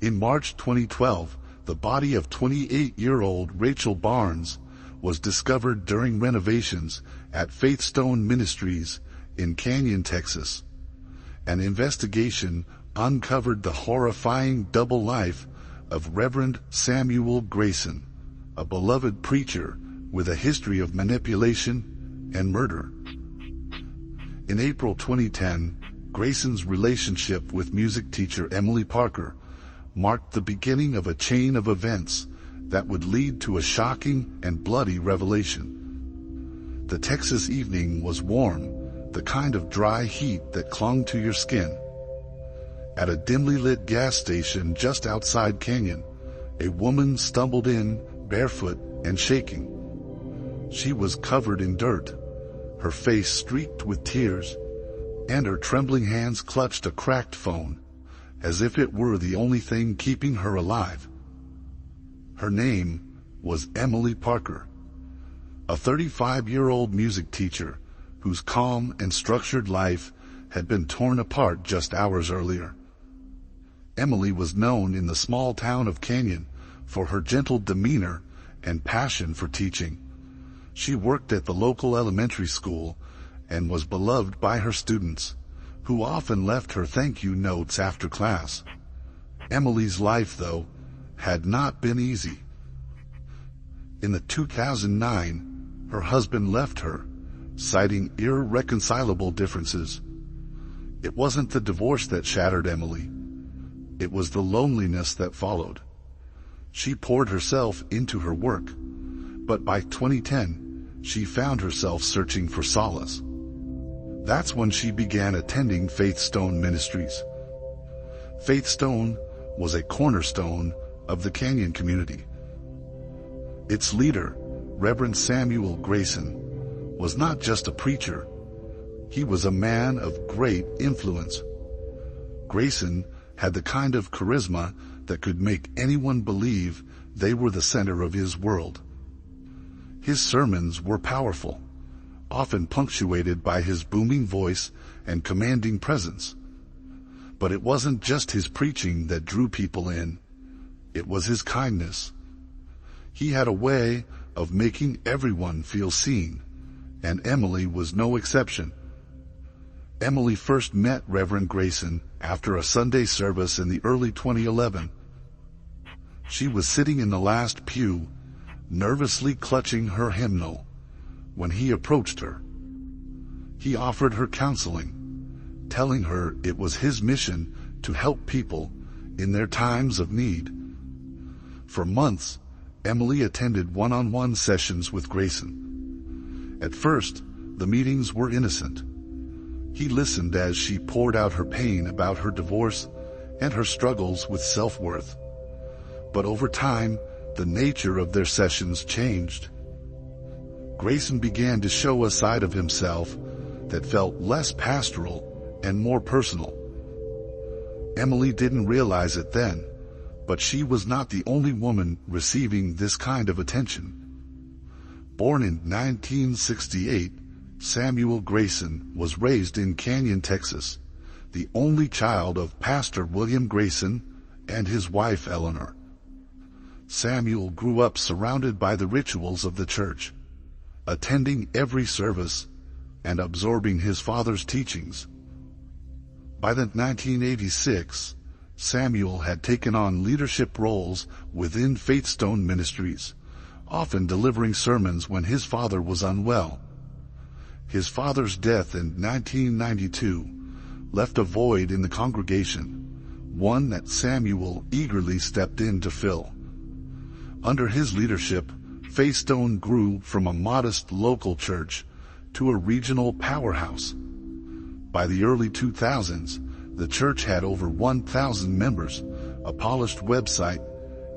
In March 2012, the body of 28-year-old Rachel Barnes was discovered during renovations at Faithstone Ministries in Canyon, Texas. An investigation uncovered the horrifying double life of Reverend Samuel Grayson, a beloved preacher with a history of manipulation and murder. In April 2010, Grayson's relationship with music teacher Emily Parker marked the beginning of a chain of events that would lead to a shocking and bloody revelation. The Texas evening was warm, the kind of dry heat that clung to your skin. At a dimly lit gas station just outside Canyon, a woman stumbled in, barefoot and shaking. She was covered in dirt, her face streaked with tears, and her trembling hands clutched a cracked phone, as if it were the only thing keeping her alive. Her name was Emily Parker, a 35-year-old music teacher whose calm and structured life had been torn apart just hours earlier. Emily was known in the small town of Canyon for her gentle demeanor and passion for teaching. She worked at the local elementary school and was beloved by her students, who often left her thank you notes after class. Emily's life, though, had not been easy. In 2009, her husband left her, citing irreconcilable differences. It wasn't the divorce that shattered Emily. It was the loneliness that followed. She poured herself into her work, but by 2010, she found herself searching for solace. That's when she began attending Faithstone Ministries. Faithstone was a cornerstone of the Canyon community. Its leader, Reverend Samuel Grayson, was not just a preacher. He was a man of great influence. Grayson had the kind of charisma that could make anyone believe they were the center of his world. His sermons were powerful, often punctuated by his booming voice and commanding presence. But it wasn't just his preaching that drew people in. It was his kindness. He had a way of making everyone feel seen, and Emily was no exception. Emily first met Reverend Grayson after a Sunday service in the early 2011. She was sitting in the last pew, nervously clutching her hymnal, when he approached her. He offered her counseling, telling her it was his mission to help people in their times of need. For months, Emily attended one-on-one sessions with Grayson. At first, the meetings were innocent. He listened as she poured out her pain about her divorce and her struggles with self-worth. But over time, the nature of their sessions changed. Grayson began to show a side of himself that felt less pastoral and more personal. Emily didn't realize it then, but she was not the only woman receiving this kind of attention. Born in 1968, Samuel Grayson was raised in Canyon, Texas, the only child of Pastor William Grayson and his wife Eleanor. Samuel grew up surrounded by the rituals of the church, attending every service and absorbing his father's teachings. By the 1986, Samuel had taken on leadership roles within Faithstone Ministries, often delivering sermons when his father was unwell. His father's death in 1992 left a void in the congregation, one that Samuel eagerly stepped in to fill. Under his leadership, Faithstone grew from a modest local church to a regional powerhouse. By the early 2000s, the church had over 1,000 members, a polished website,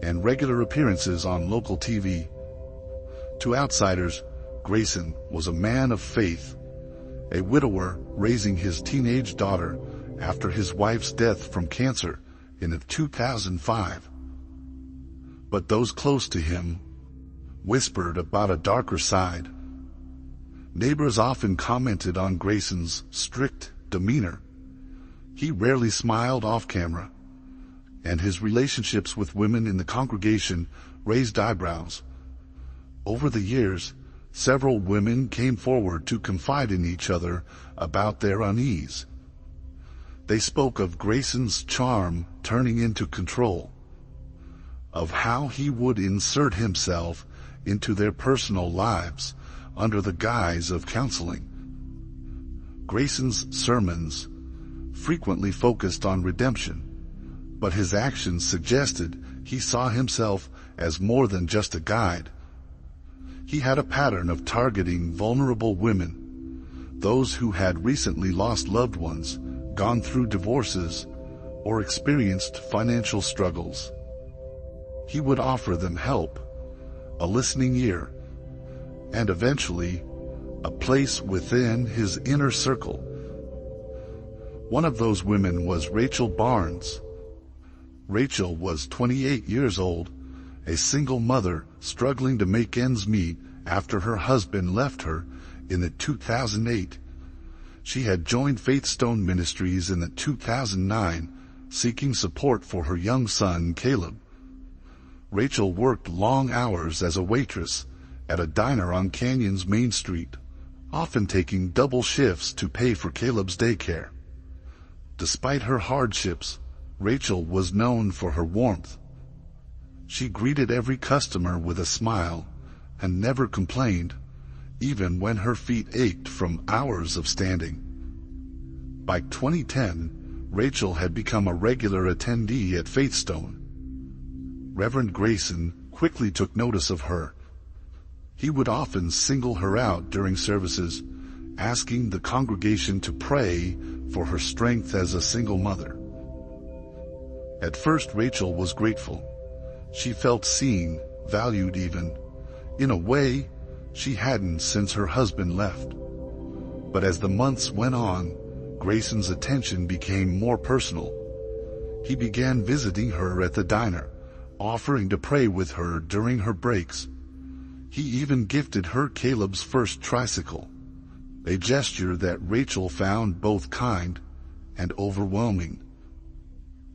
and regular appearances on local TV. To outsiders, Grayson was a man of faith, a widower raising his teenage daughter after his wife's death from cancer in 2005. But those close to him whispered about a darker side. Neighbors often commented on Grayson's strict demeanor. He rarely smiled off camera, and his relationships with women in the congregation raised eyebrows. Over the years, several women came forward to confide in each other about their unease. They spoke of Grayson's charm turning into control, of how he would insert himself into their personal lives under the guise of counseling. Grayson's sermons frequently focused on redemption, but his actions suggested he saw himself as more than just a guide. He had a pattern of targeting vulnerable women, those who had recently lost loved ones, gone through divorces, or experienced financial struggles. He would offer them help, a listening ear, and eventually, a place within his inner circle. One of those women was Rachel Barnes. Rachel was 28 years old, a single mother struggling to make ends meet after her husband left her in 2008. She had joined Faithstone Ministries in 2009, seeking support for her young son, Caleb. Rachel worked long hours as a waitress at a diner on Canyon's Main Street, often taking double shifts to pay for Caleb's daycare. Despite her hardships, Rachel was known for her warmth. She greeted every customer with a smile and never complained, even when her feet ached from hours of standing. By 2010, Rachel had become a regular attendee at Faithstone. Reverend Grayson quickly took notice of her. He would often single her out during services, asking the congregation to pray for her strength as a single mother. At first, Rachel was grateful. She felt seen, valued even, in a way she hadn't since her husband left. But as the months went on, Grayson's attention became more personal. He began visiting her at the diner, offering to pray with her during her breaks. He even gifted her Caleb's first tricycle, a gesture that Rachel found both kind and overwhelming.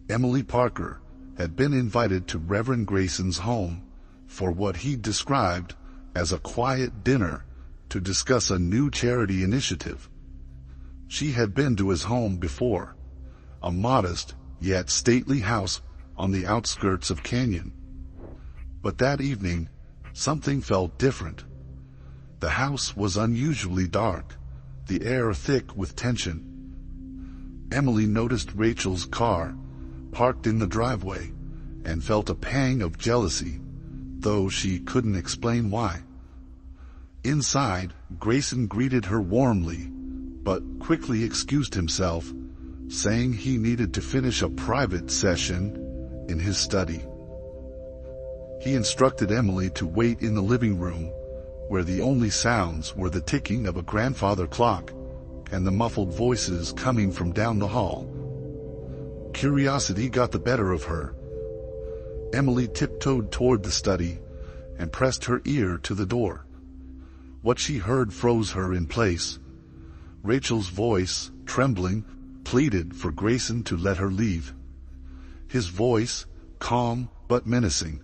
Emily Parker had been invited to Reverend Grayson's home for what he described as a quiet dinner to discuss a new charity initiative. She had been to his home before, a modest yet stately house on the outskirts of Canyon. But that evening, something felt different. The house was unusually dark, the air thick with tension. Emily noticed Rachel's car parked in the driveway and felt a pang of jealousy, though she couldn't explain why. Inside, Grayson greeted her warmly, but quickly excused himself, saying he needed to finish a private session in his study. He instructed Emily to wait in the living room, where the only sounds were the ticking of a grandfather clock and the muffled voices coming from down the hall. Curiosity got the better of her. Emily tiptoed toward the study and pressed her ear to the door. What she heard froze her in place. Rachel's voice, trembling, pleaded for Grayson to let her leave. His voice, calm but menacing,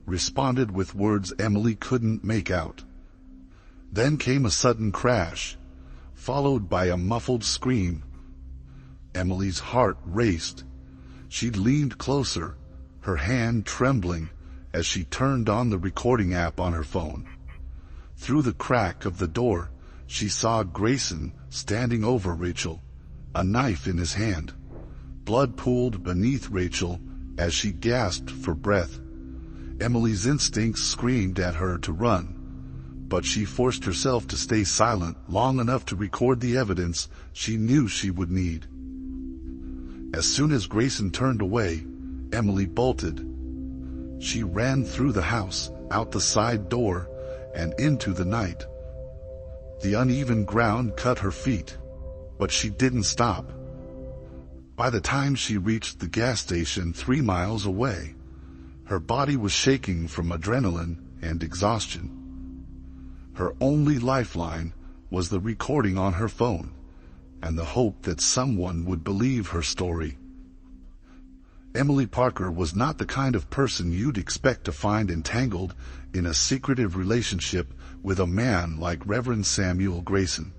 responded with words Emily couldn't make out. Then came a sudden crash, followed by a muffled scream. Emily's heart raced. She leaned closer, her hand trembling as she turned on the recording app on her phone. Through the crack of the door, she saw Grayson standing over Rachel, a knife in his hand. Blood pooled beneath Rachel as she gasped for breath. Emily's instincts screamed at her to run, but she forced herself to stay silent long enough to record the evidence she knew she would need. As soon as Grayson turned away, Emily bolted. She ran through the house, out the side door, and into the night. The uneven ground cut her feet, but she didn't stop. By the time she reached the gas station 3 miles away, her body was shaking from adrenaline and exhaustion. Her only lifeline was the recording on her phone and the hope that someone would believe her story. Emily Parker was not the kind of person you'd expect to find entangled in a secretive relationship with a man like Reverend Samuel Grayson.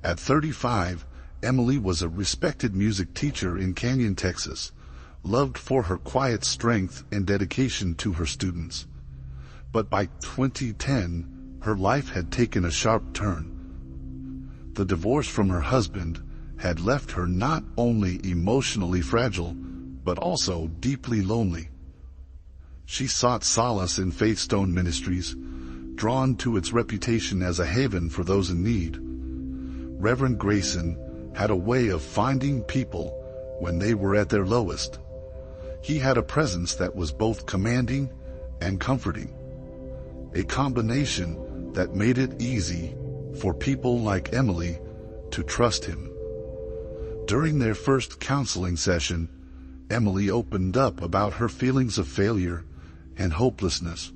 At 35, Emily was a respected music teacher in Canyon, Texas, loved for her quiet strength and dedication to her students. But by 2010, her life had taken a sharp turn. The divorce from her husband had left her not only emotionally fragile, but also deeply lonely. She sought solace in Faithstone Ministries, drawn to its reputation as a haven for those in need. Reverend Grayson had a way of finding people when they were at their lowest. He had a presence that was both commanding and comforting, a combination that made it easy for people like Emily to trust him. During their first counseling session, Emily opened up about her feelings of failure and hopelessness.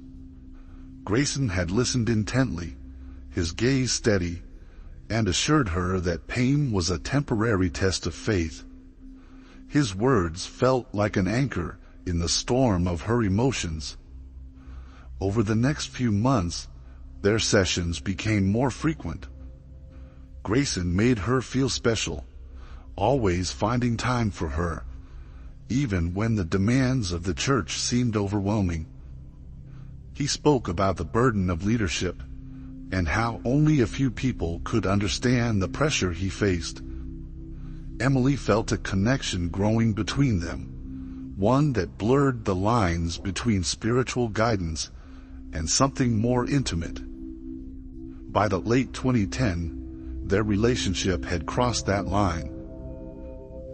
Grayson had listened intently, his gaze steady, and assured her that pain was a temporary test of faith. His words felt like an anchor in the storm of her emotions. Over the next few months, their sessions became more frequent. Grayson made her feel special, always finding time for her, even when the demands of the church seemed overwhelming. He spoke about the burden of leadership and how only a few people could understand the pressure he faced. Emily felt a connection growing between them, one that blurred the lines between spiritual guidance and something more intimate. By the late 2010, their relationship had crossed that line.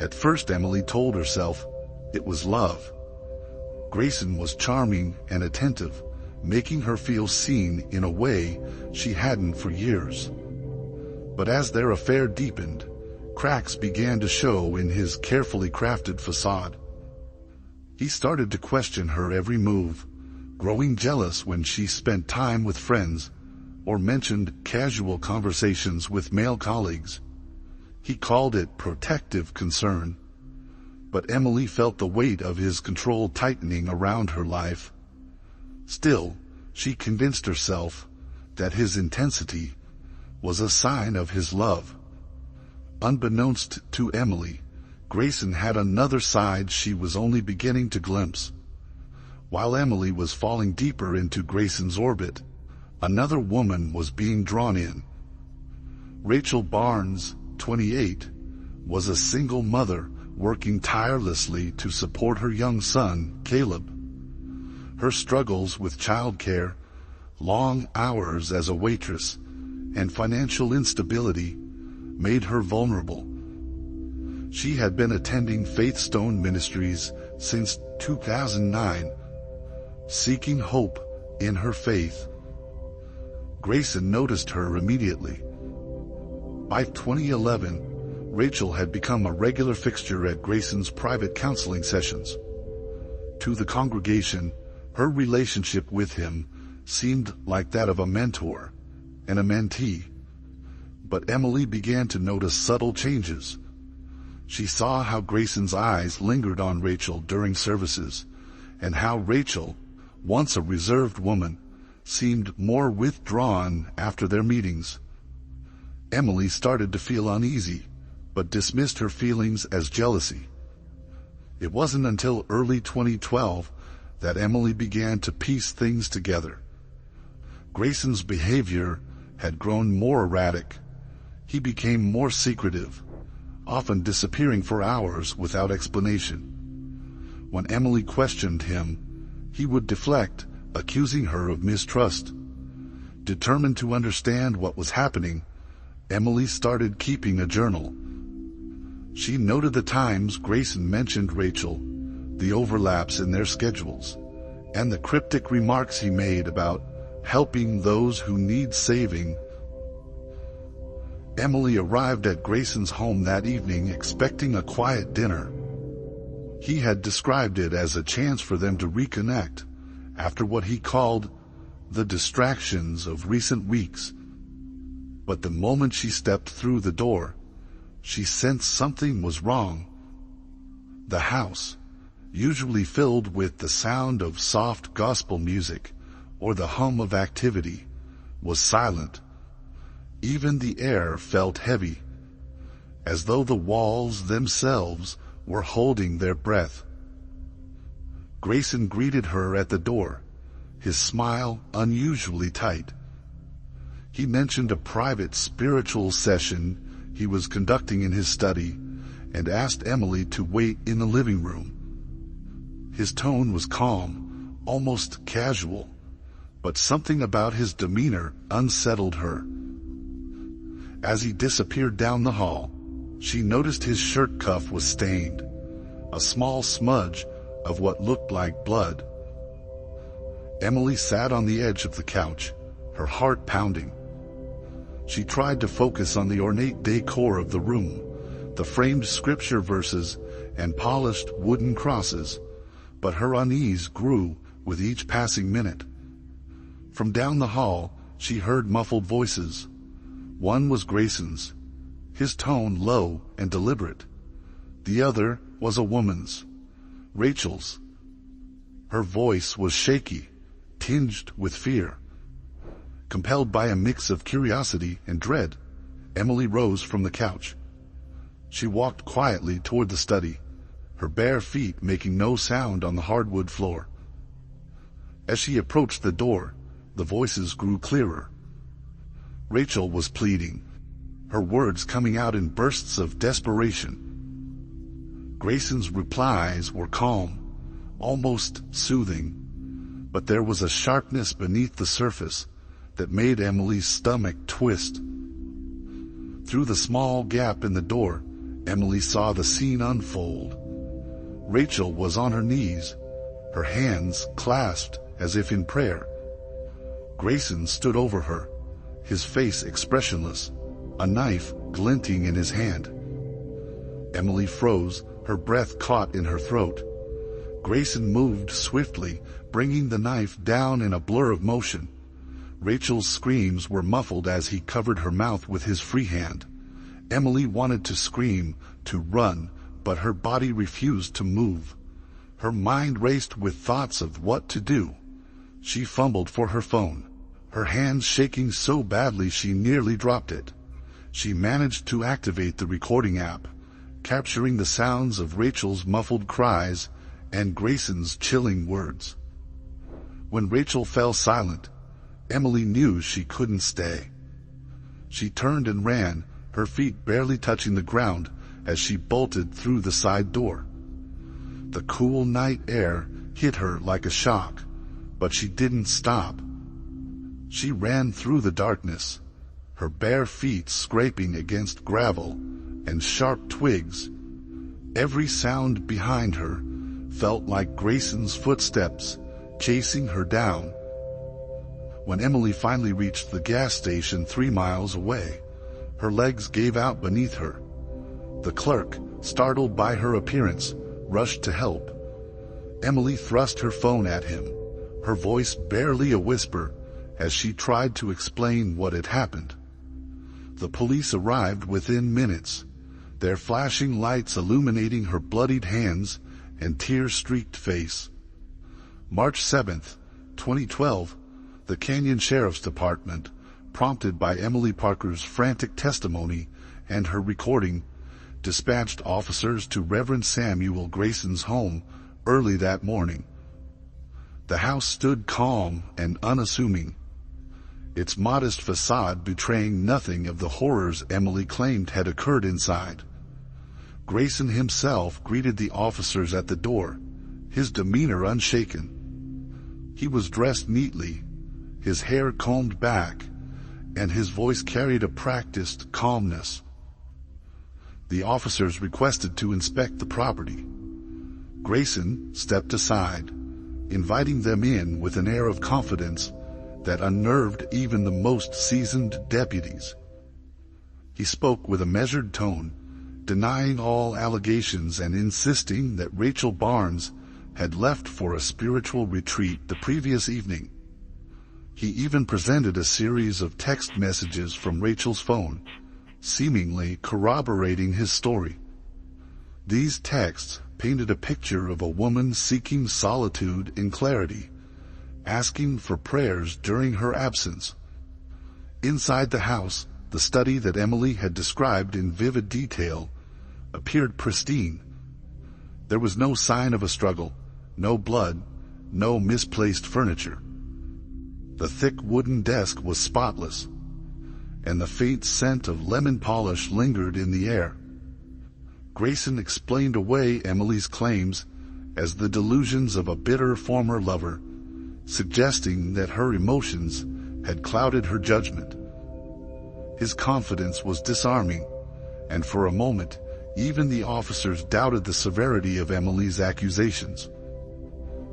At first, Emily told herself it was love. Grayson was charming and attentive, making her feel seen in a way she hadn't for years. But as their affair deepened, cracks began to show in his carefully crafted facade. He started to question her every move, growing jealous when she spent time with friends or mentioned casual conversations with male colleagues. He called it protective concern, but Emily felt the weight of his control tightening around her life. Still, she convinced herself that his intensity was a sign of his love. Unbeknownst to Emily, Grayson had another side she was only beginning to glimpse. While Emily was falling deeper into Grayson's orbit, another woman was being drawn in. Rachel Barnes, 28, was a single mother working tirelessly to support her young son, Caleb. Her struggles with childcare, long hours as a waitress, and financial instability made her vulnerable. She had been attending Faithstone Ministries since 2009, seeking hope in her faith. Grayson noticed her immediately. By 2011, Rachel had become a regular fixture at Grayson's private counseling sessions. To the congregation, her relationship with him seemed like that of a mentor and a mentee. But Emily began to notice subtle changes. She saw how Grayson's eyes lingered on Rachel during services, and how Rachel, once a reserved woman, seemed more withdrawn after their meetings. Emily started to feel uneasy, but dismissed her feelings as jealousy. It wasn't until early 2012 that Emily began to piece things together. Grayson's behavior had grown more erratic. He became more secretive, often disappearing for hours without explanation. When Emily questioned him, he would deflect, accusing her of mistrust. Determined to understand what was happening, Emily started keeping a journal. She noted the times Grayson mentioned Rachel, the overlaps in their schedules, and the cryptic remarks he made about helping those who need saving. Emily arrived at Grayson's home that evening expecting a quiet dinner. He had described it as a chance for them to reconnect after what he called the distractions of recent weeks. But the moment she stepped through the door, she sensed something was wrong. The house, usually filled with the sound of soft gospel music or the hum of activity, was silent. Even the air felt heavy, as though the walls themselves were holding their breath. Grayson greeted her at the door, his smile unusually tight. He mentioned a private spiritual session he was conducting in his study and asked Emily to wait in the living room. His tone was calm, almost casual, but something about his demeanor unsettled her. As he disappeared down the hall, she noticed his shirt cuff was stained, a small smudge of what looked like blood. Emily sat on the edge of the couch, her heart pounding. She tried to focus on the ornate decor of the room, the framed scripture verses and polished wooden crosses, but her unease grew with each passing minute. From down the hall, she heard muffled voices. One was Grayson's, his tone low and deliberate. The other was a woman's, Rachel's. Her voice was shaky, tinged with fear. Compelled by a mix of curiosity and dread, Emily rose from the couch. She walked quietly toward the study, her bare feet making no sound on the hardwood floor. As she approached the door, the voices grew clearer. Rachel was pleading, her words coming out in bursts of desperation. Grayson's replies were calm, almost soothing, but there was a sharpness beneath the surface that made Emily's stomach twist. Through the small gap in the door, Emily saw the scene unfold. Rachel was on her knees, her hands clasped as if in prayer. Grayson stood over her, his face expressionless, a knife glinting in his hand. Emily froze, her breath caught in her throat. Grayson moved swiftly, bringing the knife down in a blur of motion. Rachel's screams were muffled as he covered her mouth with his free hand. Emily wanted to scream, to run, but her body refused to move. Her mind raced with thoughts of what to do. She fumbled for her phone, her hands shaking so badly she nearly dropped it. She managed to activate the recording app, capturing the sounds of Rachel's muffled cries and Grayson's chilling words. When Rachel fell silent, Emily knew she couldn't stay. She turned and ran, her feet barely touching the ground as she bolted through the side door. The cool night air hit her like a shock, but she didn't stop. She ran through the darkness, her bare feet scraping against gravel and sharp twigs. Every sound behind her felt like Grayson's footsteps chasing her down. When Emily finally reached the gas station 3 miles away, her legs gave out beneath her. The clerk, startled by her appearance, rushed to help. Emily thrust her phone at him, her voice barely a whisper, as she tried to explain what had happened. The police arrived within minutes, their flashing lights illuminating her bloodied hands and tear-streaked face. March 7th, 2012, the Canyon Sheriff's Department, prompted by Emily Parker's frantic testimony and her recording, dispatched officers to Reverend Samuel Grayson's home early that morning. The house stood calm and unassuming, its modest facade betraying nothing of the horrors Emily claimed had occurred inside. Grayson himself greeted the officers at the door, his demeanor unshaken. He was dressed neatly, his hair combed back, and his voice carried a practiced calmness. The officers requested to inspect the property. Grayson stepped aside, inviting them in with an air of confidence that unnerved even the most seasoned deputies. He spoke with a measured tone, denying all allegations and insisting that Rachel Barnes had left for a spiritual retreat the previous evening. He even presented a series of text messages from Rachel's phone, seemingly corroborating his story. These texts, painted a picture of a woman seeking solitude in clarity, asking for prayers during her absence. Inside the house, the study that Emily had described in vivid detail appeared pristine. There was no sign of a struggle, no blood, no misplaced furniture. The thick wooden desk was spotless, and the faint scent of lemon polish lingered in the air. Grayson explained away Emily's claims as the delusions of a bitter former lover, suggesting that her emotions had clouded her judgment. His confidence was disarming, and for a moment, even the officers doubted the severity of Emily's accusations.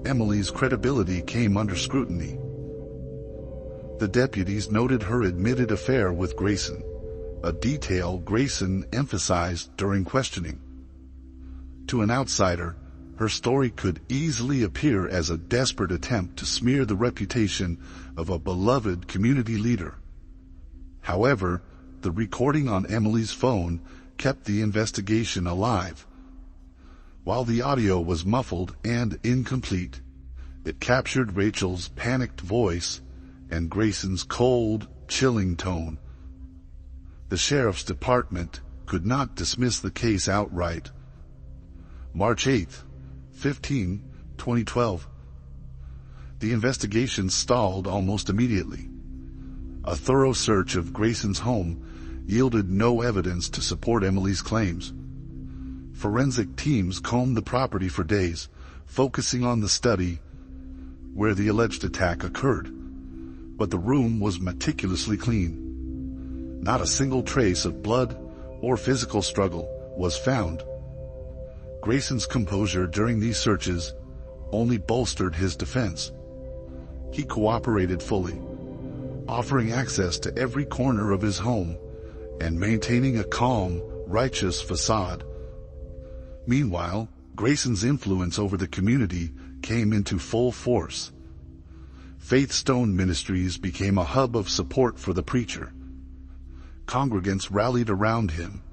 Emily's credibility came under scrutiny. The deputies noted her admitted affair with Grayson, a detail Grayson emphasized during questioning. To an outsider, her story could easily appear as a desperate attempt to smear the reputation of a beloved community leader. However, the recording on Emily's phone kept the investigation alive. While the audio was muffled and incomplete, it captured Rachel's panicked voice and Grayson's cold, chilling tone. The sheriff's department could not dismiss the case outright. March 8, 2012. The investigation stalled almost immediately. A thorough search of Grayson's home yielded no evidence to support Emily's claims. Forensic teams combed the property for days, focusing on the study where the alleged attack occurred. But the room was meticulously clean. Not a single trace of blood or physical struggle was found. Grayson's composure during these searches only bolstered his defense. He cooperated fully, offering access to every corner of his home and maintaining a calm, righteous facade. Meanwhile, Grayson's influence over the community came into full force. Faith Stone Ministries became a hub of support for the preacher. Congregants rallied around him,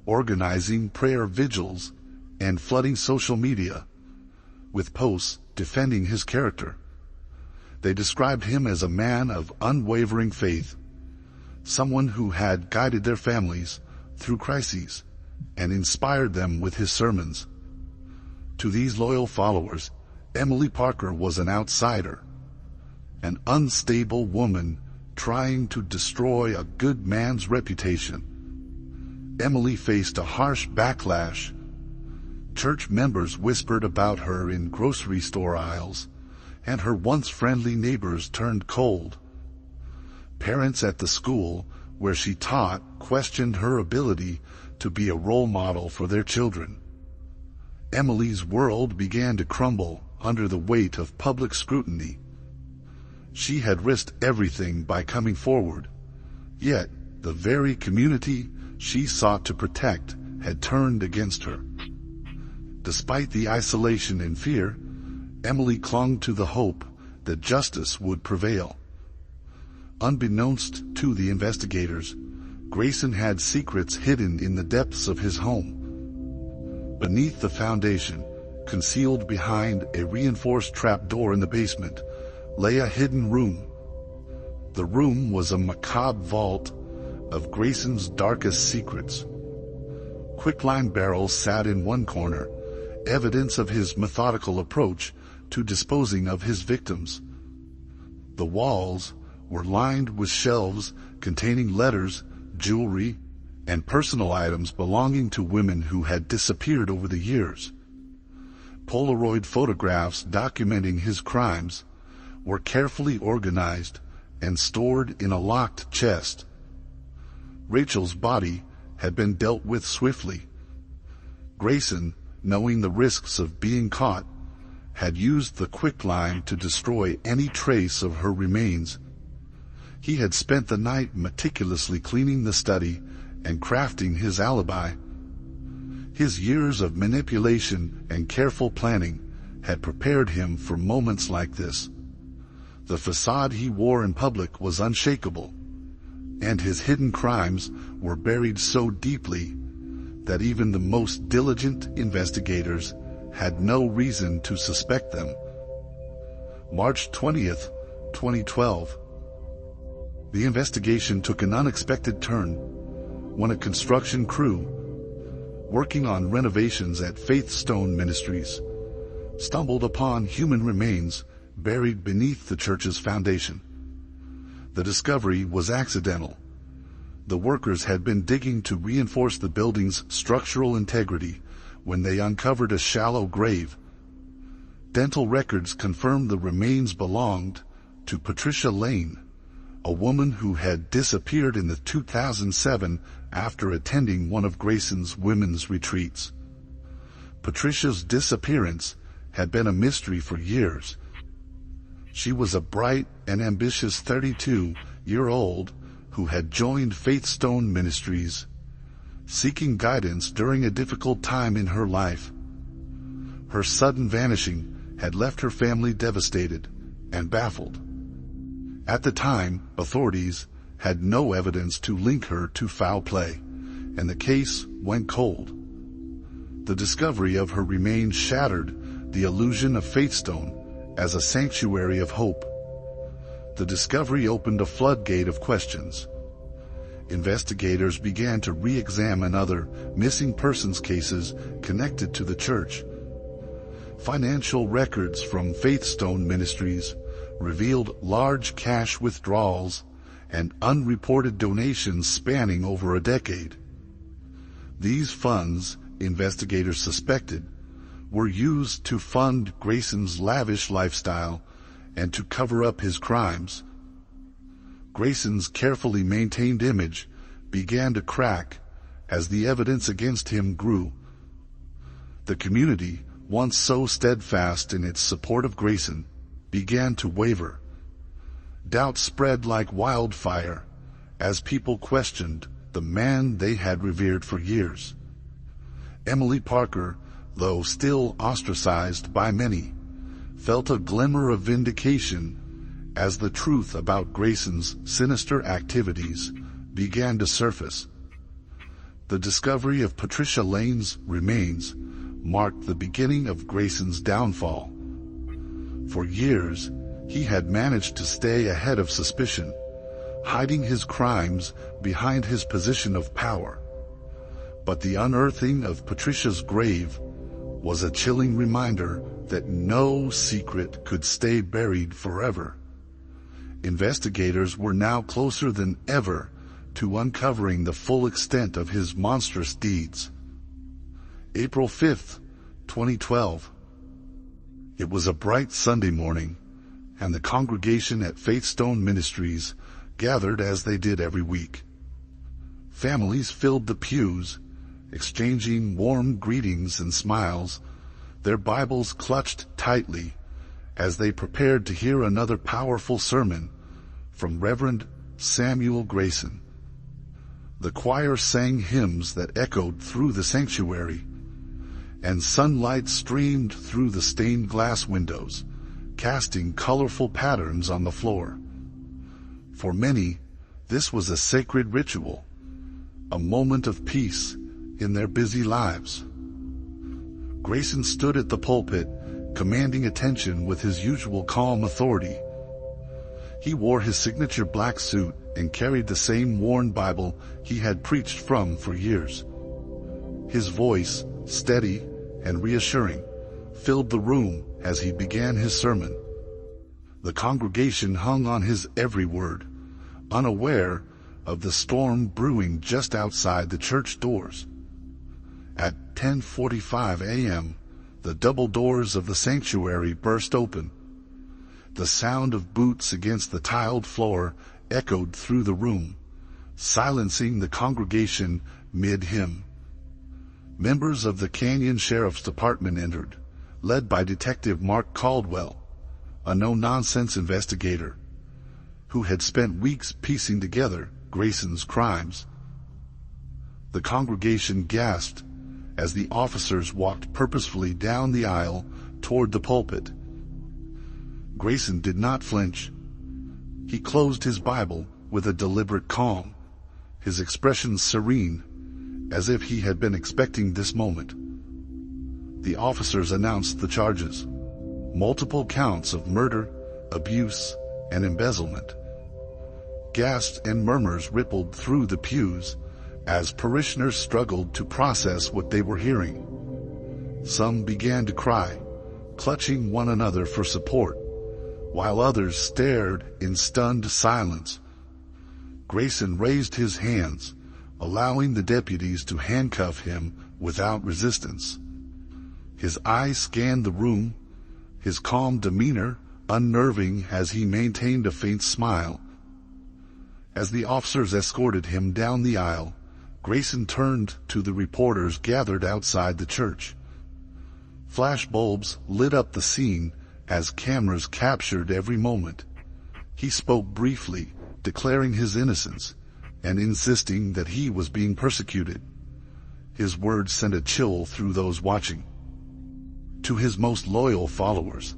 organizing prayer vigils and flooding social media with posts defending his character. They described him as a man of unwavering faith, someone who had guided their families through crises and inspired them with his sermons. To these loyal followers, Emily Parker was an outsider, an unstable woman trying to destroy a good man's reputation. Emily faced a harsh backlash. Church members whispered about her in grocery store aisles, and her once friendly neighbors turned cold. Parents at the school where she taught questioned her ability to be a role model for their children. Emily's world began to crumble under the weight of public scrutiny. She had risked everything by coming forward, yet the very community she sought to protect had turned against her. Despite the isolation and fear, Emily clung to the hope that justice would prevail. Unbeknownst to the investigators, Grayson had secrets hidden in the depths of his home. Beneath the foundation, concealed behind a reinforced trapdoor in the basement, lay a hidden room. The room was a macabre vault of Grayson's darkest secrets. Quicklime barrels sat in one corner, evidence of his methodical approach to disposing of his victims. The walls were lined with shelves containing letters, jewelry, and personal items belonging to women who had disappeared over the years. Polaroid photographs documenting his crimes were carefully organized and stored in a locked chest. Rachel's body had been dealt with swiftly. Grayson, knowing the risks of being caught, had used the quicklime to destroy any trace of her remains. He had spent the night meticulously cleaning the study and crafting his alibi. His years of manipulation and careful planning had prepared him for moments like this. The facade he wore in public was unshakable, and his hidden crimes were buried so deeply that even the most diligent investigators had no reason to suspect them. March 20th, 2012. The investigation took an unexpected turn when a construction crew working on renovations at Faithstone Ministries stumbled upon human remains buried beneath the church's foundation. The discovery was accidental. The workers had been digging to reinforce the building's structural integrity when they uncovered a shallow grave. Dental records confirmed the remains belonged to Patricia Lane, a woman who had disappeared in the 2007 after attending one of Grayson's women's retreats. Patricia's disappearance had been a mystery for years. She was a bright and ambitious 32-year-old who had joined Faithstone Ministries, seeking guidance during a difficult time in her life. Her sudden vanishing had left her family devastated and baffled. At the time, authorities had no evidence to link her to foul play, and the case went cold. The discovery of her remains shattered the illusion of Faithstone as a sanctuary of hope. The discovery opened a floodgate of questions. Investigators began to re-examine other missing persons cases connected to the church. Financial records from Faithstone Ministries revealed large cash withdrawals and unreported donations spanning over a decade. These funds, investigators suspected, were used to fund Grayson's lavish lifestyle and to cover up his crimes. Grayson's carefully maintained image began to crack as the evidence against him grew. The community, once so steadfast in its support of Grayson, began to waver. Doubt spread like wildfire as people questioned the man they had revered for years. Emily Parker, though still ostracized by many, felt a glimmer of vindication as the truth about Grayson's sinister activities began to surface. The discovery of Patricia Lane's remains marked the beginning of Grayson's downfall. For years, he had managed to stay ahead of suspicion, hiding his crimes behind his position of power. But the unearthing of Patricia's grave was a chilling reminder that no secret could stay buried forever. Investigators were now closer than ever to uncovering the full extent of his monstrous deeds. April 5th, 2012. It was a bright Sunday morning, and the congregation at Faithstone Ministries gathered as they did every week. Families filled the pews, exchanging warm greetings and smiles, their Bibles clutched tightly as they prepared to hear another powerful sermon from Reverend Samuel Grayson. The choir sang hymns that echoed through the sanctuary, and sunlight streamed through the stained glass windows, casting colorful patterns on the floor. For many, this was a sacred ritual, a moment of peace in their busy lives. Grayson stood at the pulpit, commanding attention with his usual calm authority. He wore his signature black suit and carried the same worn Bible he had preached from for years. His voice, steady and reassuring, filled the room as he began his sermon. The congregation hung on his every word, unaware of the storm brewing just outside the church doors. At 10:45 a.m., the double doors of the sanctuary burst open. The sound of boots against the tiled floor echoed through the room, silencing the congregation mid-hymn. Members of the Canyon Sheriff's Department entered, led by Detective Mark Caldwell, a no-nonsense investigator who had spent weeks piecing together Grayson's crimes. The congregation gasped as the officers walked purposefully down the aisle toward the pulpit. Grayson did not flinch. He closed his Bible with a deliberate calm, his expression serene, as if he had been expecting this moment. The officers announced the charges: multiple counts of murder, abuse, and embezzlement. Gasps and murmurs rippled through the pews as parishioners struggled to process what they were hearing. Some began to cry, clutching one another for support, while others stared in stunned silence. Grayson raised his hands, allowing the deputies to handcuff him without resistance. His eyes scanned the room, his calm demeanor unnerving as he maintained a faint smile. As the officers escorted him down the aisle, Grayson turned to the reporters gathered outside the church. Flash bulbs lit up the scene as cameras captured every moment. He spoke briefly, declaring his innocence and insisting that he was being persecuted. His words sent a chill through those watching. To his most loyal followers,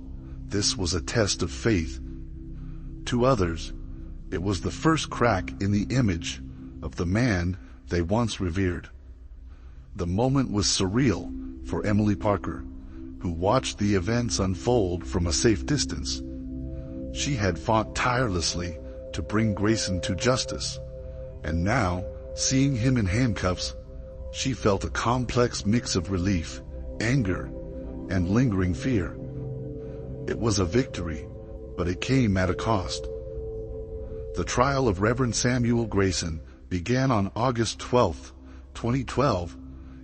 this was a test of faith. To others, it was the first crack in the image of the man they once revered. The moment was surreal for Emily Parker, who watched the events unfold from a safe distance. She had fought tirelessly to bring Grayson to justice, and now, seeing him in handcuffs, she felt a complex mix of relief, anger, and lingering fear. It was a victory, but it came at a cost. The trial of Reverend Samuel Grayson began on August 12, 2012,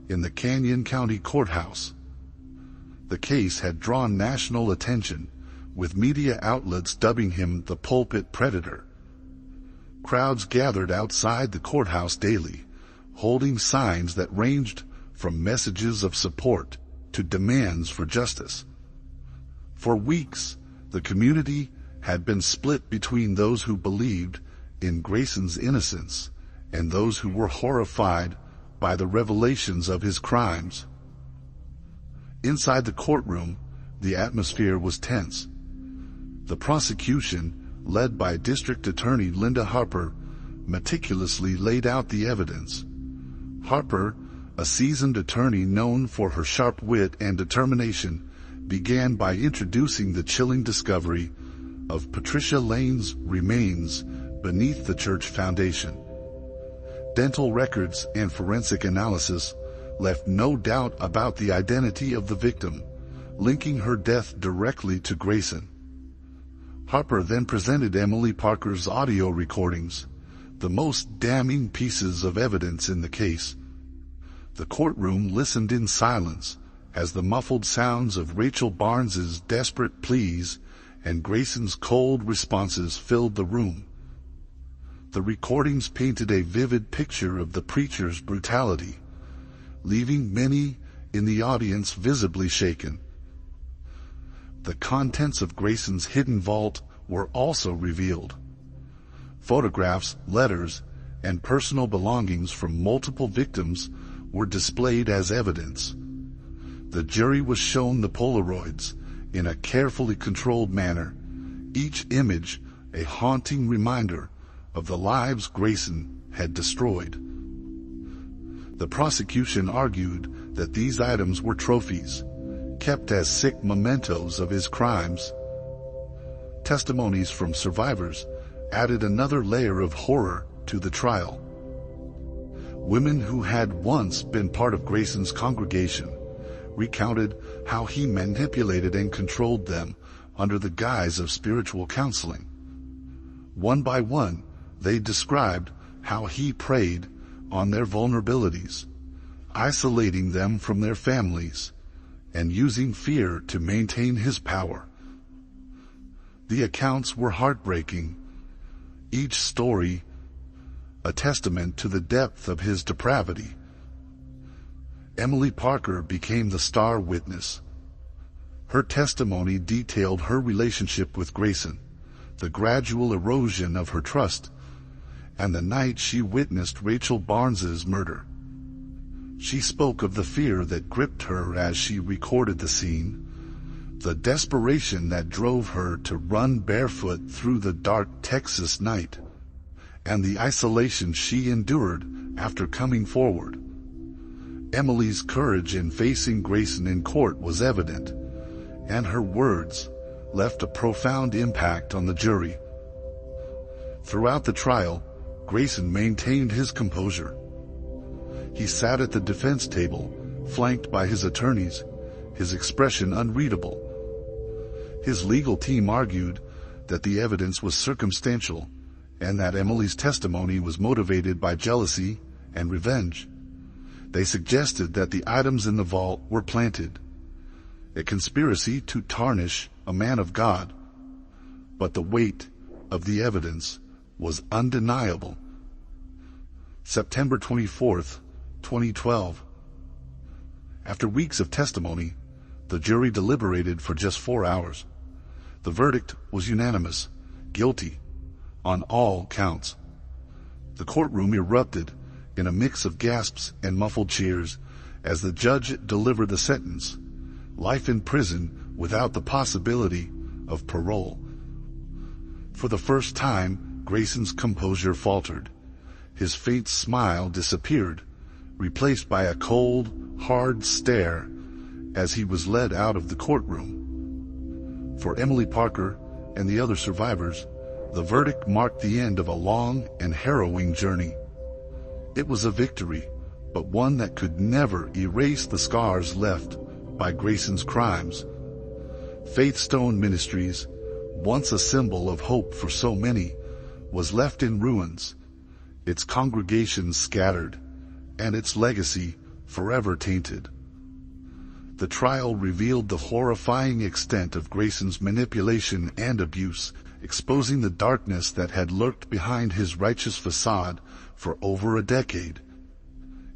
in the Canyon County Courthouse. The case had drawn national attention, with media outlets dubbing him the pulpit predator. Crowds gathered outside the courthouse daily, holding signs that ranged from messages of support to demands for justice. For weeks, the community had been split between those who believed in Grayson's innocence and those who were horrified by the revelations of his crimes. Inside the courtroom, the atmosphere was tense. The prosecution, led by District Attorney Linda Harper, meticulously laid out the evidence. Harper, a seasoned attorney known for her sharp wit and determination, began by introducing the chilling discovery of Patricia Lane's remains beneath the church foundation. Dental records and forensic analysis left no doubt about the identity of the victim, linking her death directly to Grayson. Harper then presented Emily Parker's audio recordings, the most damning pieces of evidence in the case. The courtroom listened in silence as the muffled sounds of Rachel Barnes's desperate pleas and Grayson's cold responses filled the room. The recordings painted a vivid picture of the preacher's brutality, leaving many in the audience visibly shaken. The contents of Grayson's hidden vault were also revealed. Photographs, letters, and personal belongings from multiple victims were displayed as evidence. The jury was shown the Polaroids in a carefully controlled manner, each image a haunting reminder of the lives Grayson had destroyed. The prosecution argued that these items were trophies, kept as sick mementos of his crimes. Testimonies from survivors added another layer of horror to the trial. Women who had once been part of Grayson's congregation recounted how he manipulated and controlled them under the guise of spiritual counseling. One by one, they described how he preyed on their vulnerabilities, isolating them from their families, and using fear to maintain his power. The accounts were heartbreaking, each story a testament to the depth of his depravity. Emily Parker became the star witness. Her testimony detailed her relationship with Grayson, the gradual erosion of her trust, and the night she witnessed Rachel Barnes's murder. She spoke of the fear that gripped her as she recorded the scene, the desperation that drove her to run barefoot through the dark Texas night, and the isolation she endured after coming forward. Emily's courage in facing Grayson in court was evident, and her words left a profound impact on the jury. Throughout the trial, Grayson maintained his composure. He sat at the defense table, flanked by his attorneys, his expression unreadable. His legal team argued that the evidence was circumstantial and that Emily's testimony was motivated by jealousy and revenge. They suggested that the items in the vault were planted, a conspiracy to tarnish a man of God. But the weight of the evidence was undeniable. September 24th, 2012. After weeks of testimony, the jury deliberated for just 4 hours. The verdict was unanimous, guilty, on all counts. The courtroom erupted in a mix of gasps and muffled cheers as the judge delivered the sentence: life in prison without the possibility of parole. For the first time, Grayson's composure faltered. His faint smile disappeared, replaced by a cold, hard stare as he was led out of the courtroom. For Emily Parker and the other survivors, the verdict marked the end of a long and harrowing journey. It was a victory, but one that could never erase the scars left by Grayson's crimes. Faith Stone Ministries, once a symbol of hope for so many, was left in ruins, its congregation scattered, and its legacy forever tainted. The trial revealed the horrifying extent of Grayson's manipulation and abuse, exposing the darkness that had lurked behind his righteous facade for over a decade.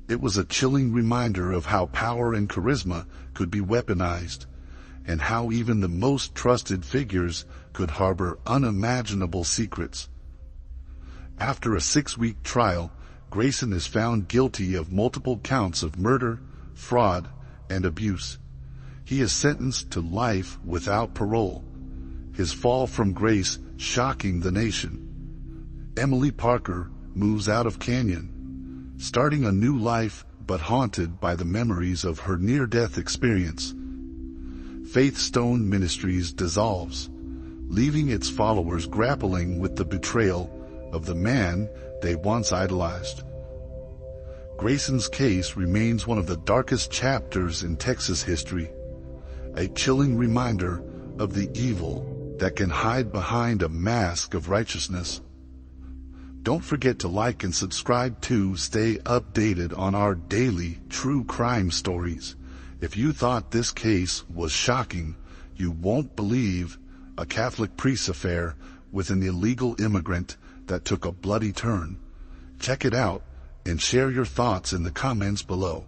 It was a chilling reminder of how power and charisma could be weaponized, and how even the most trusted figures could harbor unimaginable secrets. After a 6-week trial, Grayson is found guilty of multiple counts of murder, fraud, and abuse. He is sentenced to life without parole, his fall from grace shocking the nation. Emily Parker moves out of Canyon, starting a new life but haunted by the memories of her near-death experience. Faith Stone Ministries dissolves, leaving its followers grappling with the betrayal of the man they once idolized. Grayson's case remains one of the darkest chapters in Texas history, a chilling reminder of the evil that can hide behind a mask of righteousness. Don't forget to like and subscribe to stay updated on our daily true crime stories. If you thought this case was shocking, you won't believe a Catholic priest affair with an illegal immigrant that took a bloody turn. Check it out and share your thoughts in the comments below.